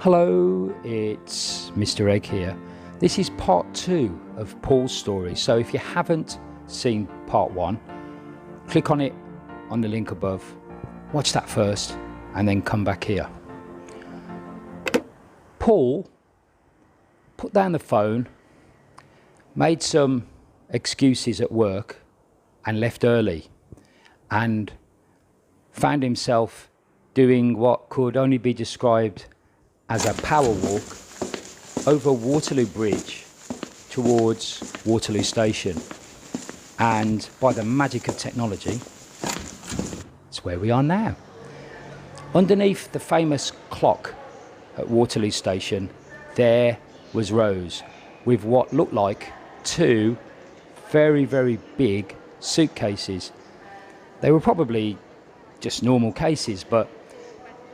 Hello, it's Mr. Egg here. This is part 2 of Paul's story. So if you haven't seen part 1, click on it on the link above, watch that first, and then come back here. Paul put down the phone, made some excuses at work, and left early, and found himself doing what could only be described as a power walk over Waterloo Bridge towards Waterloo Station. And by the magic of technology, it's where we are now. Underneath the famous clock at Waterloo Station, there was Rose with what looked like 2 very, very big suitcases. They were probably just normal cases, but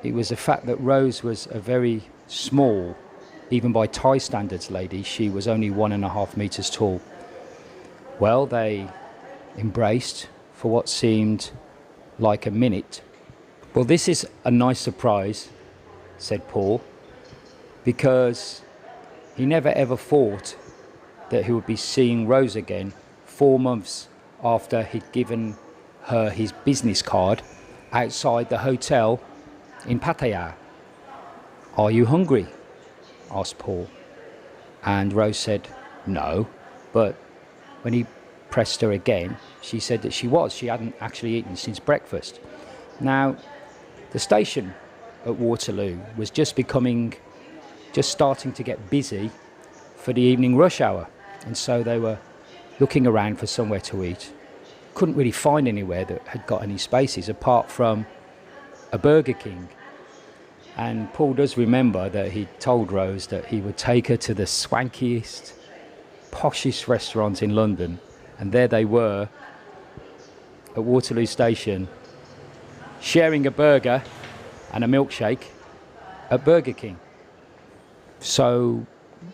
it was the fact that Rose was a very small, even by Thai standards, lady. She was only 1.5 meters tall. Well, they embraced for what seemed like a minute. Well, this is a nice surprise, said Paul, because he never ever thought that he would be seeing Rose again 4 months after he'd given her his business card outside the hotel in Pattaya. "Are you hungry?" asked Paul. And Rose said no, but when he pressed her again, she said that she was. She hadn't actually eaten since breakfast. Now, the station at Waterloo was just starting to get busy for the evening rush hour, and so they were looking around for somewhere to eat. Couldn't really find anywhere that had got any spaces apart from a Burger King. And Paul does remember that he told Rose that he would take her to the swankiest, poshest restaurant in London, and there they were at Waterloo Station, sharing a burger and a milkshake at Burger King. "So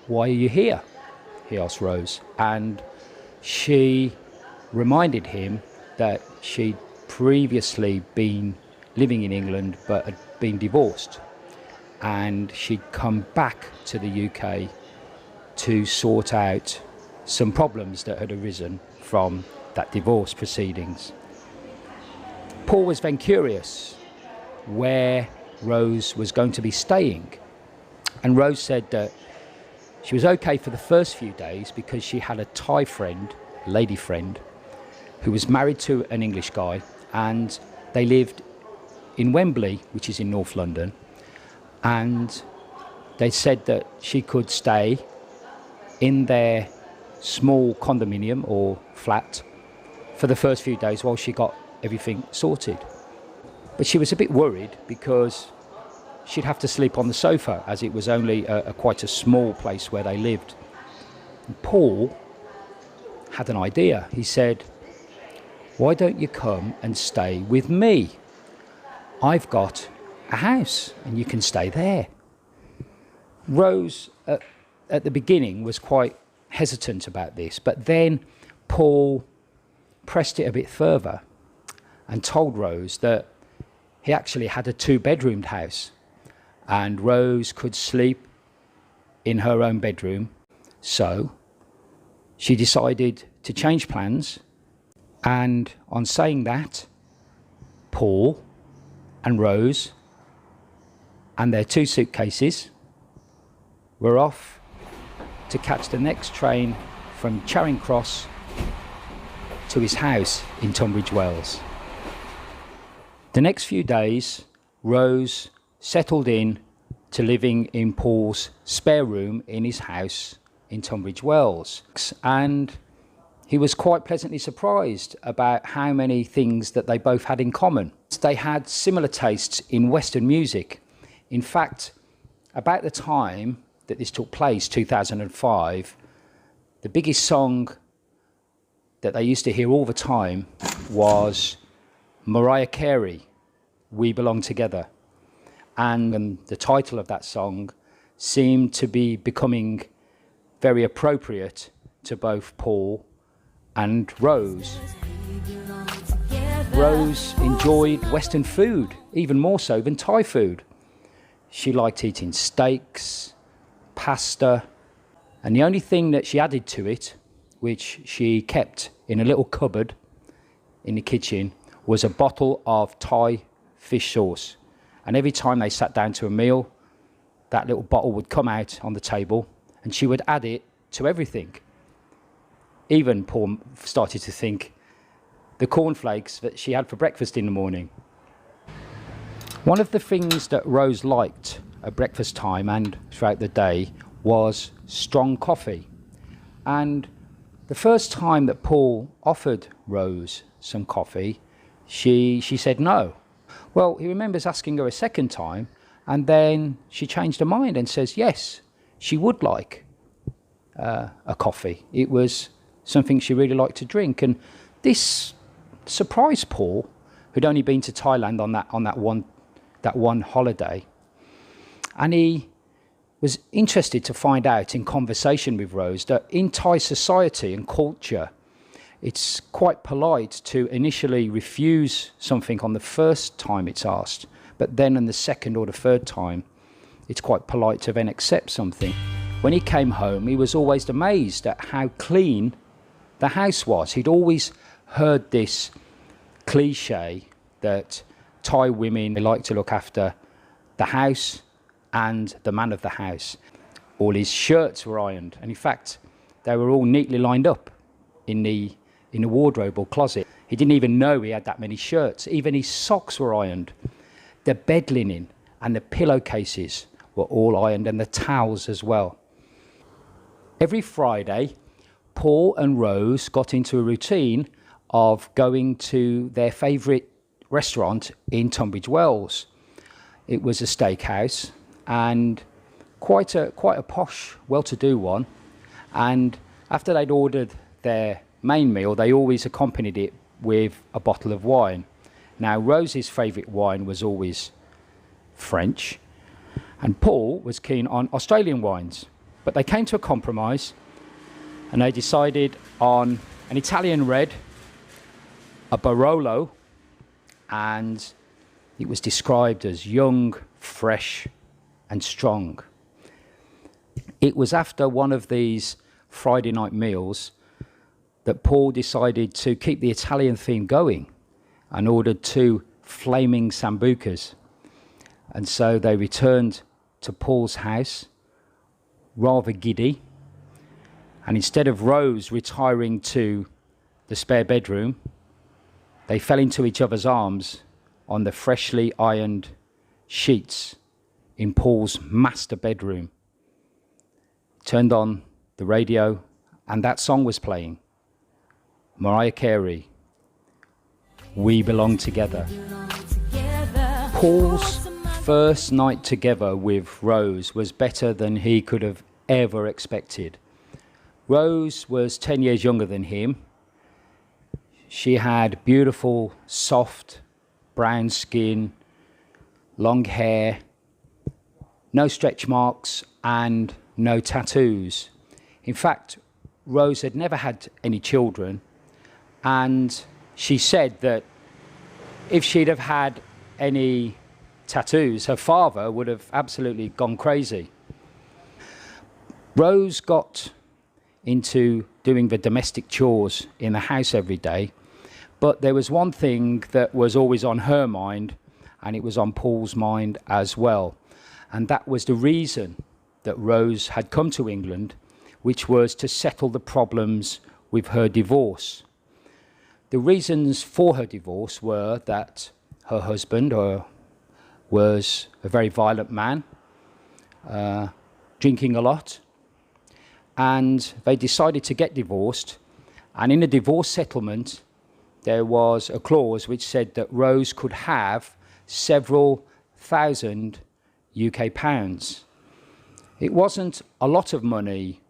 why are you here?" he asked Rose, and she reminded him that she'd previously been living in England but had been divorced, and she'd come back to the UK to sort out some problems that had arisen from that divorce proceedings. Paul was then curious where Rose was going to be staying, and Rose said that she was okay for the first few days because she had a Thai friend, lady friend, who was married to an English guy, and they lived in Wembley, which is in North London, and they said that she could stay in their small condominium or flat for the first few days while she got everything sorted. But she was a bit worried because she'd have to sleep on the sofa, as it was only quite a small place where they lived. And Paul had an idea. He said, "Why don't you come and stay with me? I've got a house and you can stay there." Rose at the beginning was quite hesitant about this, but then Paul pressed it a bit further and told Rose that he actually had a 2-bedroomed house and Rose could sleep in her own bedroom. So she decided to change plans, and on saying that, Paul and Rose and their 2 suitcases were off to catch the next train from Charing Cross to his house in Tunbridge Wells. The next few days, Rose settled in to living in Paul's spare room in his house in Tunbridge Wells, and he was quite pleasantly surprised about how many things that they both had in common. They had similar tastes in Western music. In fact, about the time that this took place, 2005, the biggest song that they used to hear all the time was Mariah Carey, "We Belong Together." And the title of that song seemed to be becoming very appropriate to both Paul and Rose. Rose enjoyed Western food, even more so than Thai food. She liked eating steaks, pasta, and the only thing that she added to it, which she kept in a little cupboard in the kitchen, was a bottle of Thai fish sauce. And every time they sat down to a meal, that little bottle would come out on the table and she would add it to everything. Even Paul started to think the cornflakes that she had for breakfast in the morning. One of the things that Rose liked at breakfast time and throughout the day was strong coffee. And the first time that Paul offered Rose some coffee, she said no. Well, he remembers asking her a second time, and then she changed her mind and says yes, she would like a coffee. It was something she really liked to drink, and this surprised Paul, who'd only been to Thailand on that one holiday, and he was interested to find out in conversation with Rose that in Thai society and culture, it's quite polite to initially refuse something on the first time it's asked, but then on the second or the third time, it's quite polite to then accept something. When he came home, he was always amazed at how clean the house was. He'd always heard this cliche that Thai women, they like to look after the house and the man of the house. All his shirts were ironed, and in fact, they were all neatly lined up in the wardrobe or closet. He didn't even know he had that many shirts. Even his socks were ironed. The bed linen and the pillowcases were all ironed, and the towels as well. Every Friday, Paul and Rose got into a routine of going to their favourite restaurant in Tunbridge Wells. It was a steakhouse, and quite a posh, well-to-do one. And after they'd ordered their main meal, they always accompanied it with a bottle of wine. Now, Rose's favourite wine was always French, and Paul was keen on Australian wines. But they came to a compromise, and they decided on an Italian red, a Barolo, and it was described as young, fresh, and strong. It was after one of these Friday night meals that Paul decided to keep the Italian theme going and ordered 2 flaming sambucas. And so they returned to Paul's house, rather giddy, and instead of Rose retiring to the spare bedroom, they fell into each other's arms on the freshly ironed sheets in Paul's master bedroom. Turned on the radio, and that song was playing. Mariah Carey, We Belong Together. Paul's first night together with Rose was better than he could have ever expected. Rose was 10 years younger than him. She had beautiful, soft, brown skin, long hair, no stretch marks, and no tattoos. In fact, Rose had never had any children, and she said that if she'd have had any tattoos, her father would have absolutely gone crazy. Rose got into doing the domestic chores in the house every day, but there was one thing that was always on her mind, and it was on Paul's mind as well, and that was the reason that Rose had come to England, which was to settle the problems with her divorce. The reasons for her divorce were that her husband was a very violent man, drinking a lot, and they decided to get divorced. And in the divorce settlement, there was a clause which said that Rose could have several thousand UK pounds. It wasn't a lot of money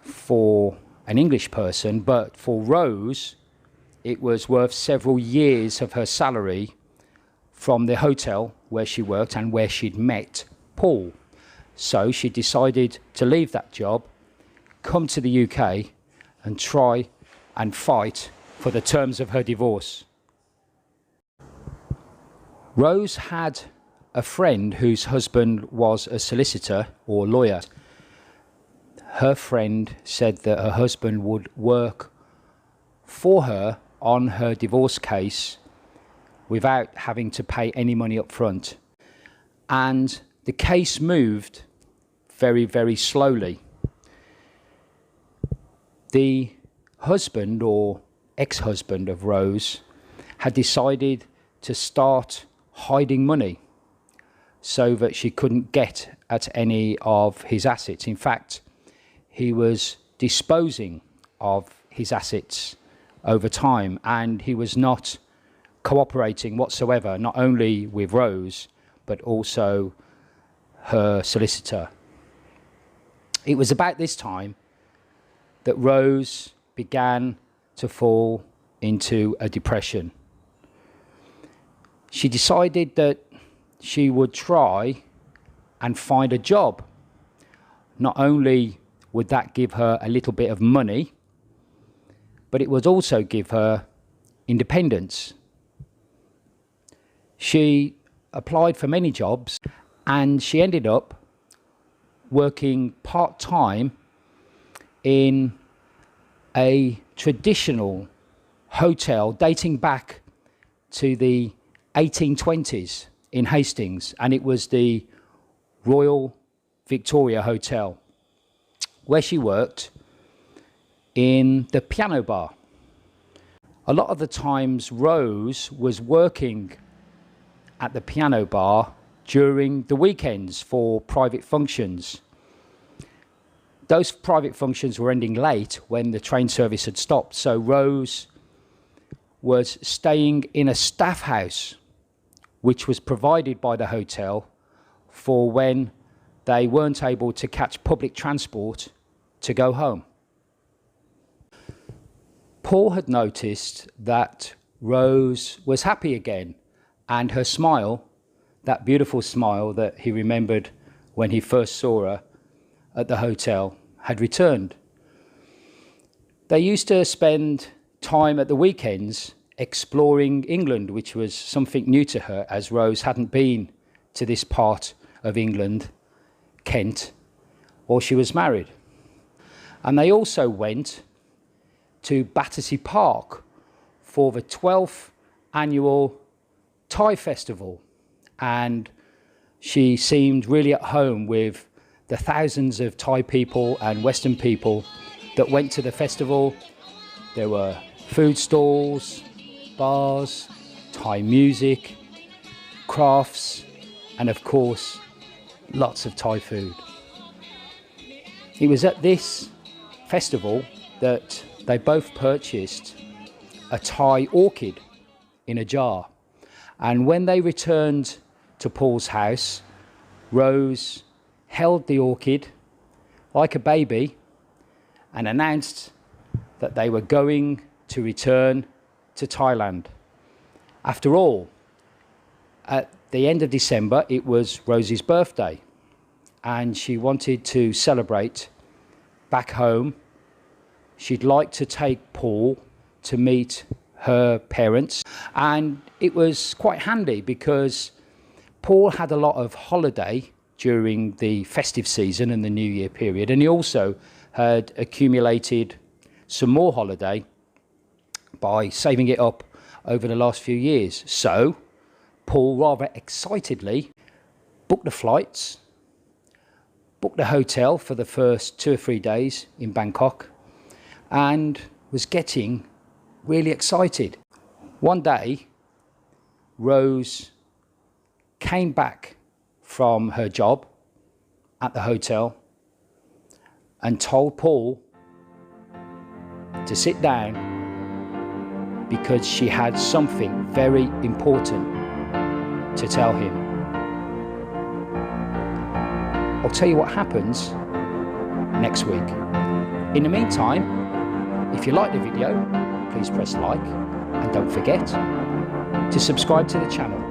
for an English person, but for Rose, it was worth several years of her salary from the hotel where she worked and where she'd met Paul. So she decided to leave that job, come to the UK, and try and fight for the terms of her divorce. Rose had a friend whose husband was a solicitor or lawyer. Her friend said that her husband would work for her on her divorce case without having to pay any money up front. And the case moved very, very slowly. The husband or ex-husband of Rose had decided to start hiding money so that she couldn't get at any of his assets. In fact, he was disposing of his assets over time, and he was not cooperating whatsoever, not only with Rose, but also her solicitor. It was about this time that Rose began to fall into a depression. She decided that she would try and find a job. Not only would that give her a little bit of money, but it would also give her independence. She applied for many jobs, and she ended up working part-time in a traditional hotel dating back to the 1820s in Hastings, and it was the Royal Victoria Hotel, where she worked in the piano bar. A lot of the times Rose was working at the piano bar during the weekends for private functions. Those private functions were ending late when the train service had stopped, so Rose was staying in a staff house which was provided by the hotel for when they weren't able to catch public transport to go home. Paul had noticed that Rose was happy again, and her smile, that beautiful smile that he remembered when he first saw her at the hotel, had returned. They used to spend time at the weekends exploring England, which was something new to her, as Rose hadn't been to this part of England, Kent, while she was married. And they also went to Battersea Park for the 12th annual Thai festival, and she seemed really at home with the thousands of Thai people and Western people that went to the festival. There were food stalls, bars, Thai music, crafts, and of course, lots of Thai food. It was at this festival that they both purchased a Thai orchid in a jar. And when they returned to Paul's house, Rose held the orchid like a baby and announced that they were going to return to Thailand. After all, at the end of December, it was Rosie's birthday, and she wanted to celebrate back home. She'd like to take Paul to meet her parents, and it was quite handy because Paul had a lot of holiday during the festive season and the New Year period, and he also had accumulated some more holiday by saving it up over the last few years. So Paul rather excitedly booked the flights, booked the hotel for the first 2 or 3 days in Bangkok, and was getting really excited. One day, Rose came back from her job at the hotel and told Paul to sit down because she had something very important to tell him. I'll tell you what happens next week. In the meantime, if you like the video, please press like, and don't forget to subscribe to the channel.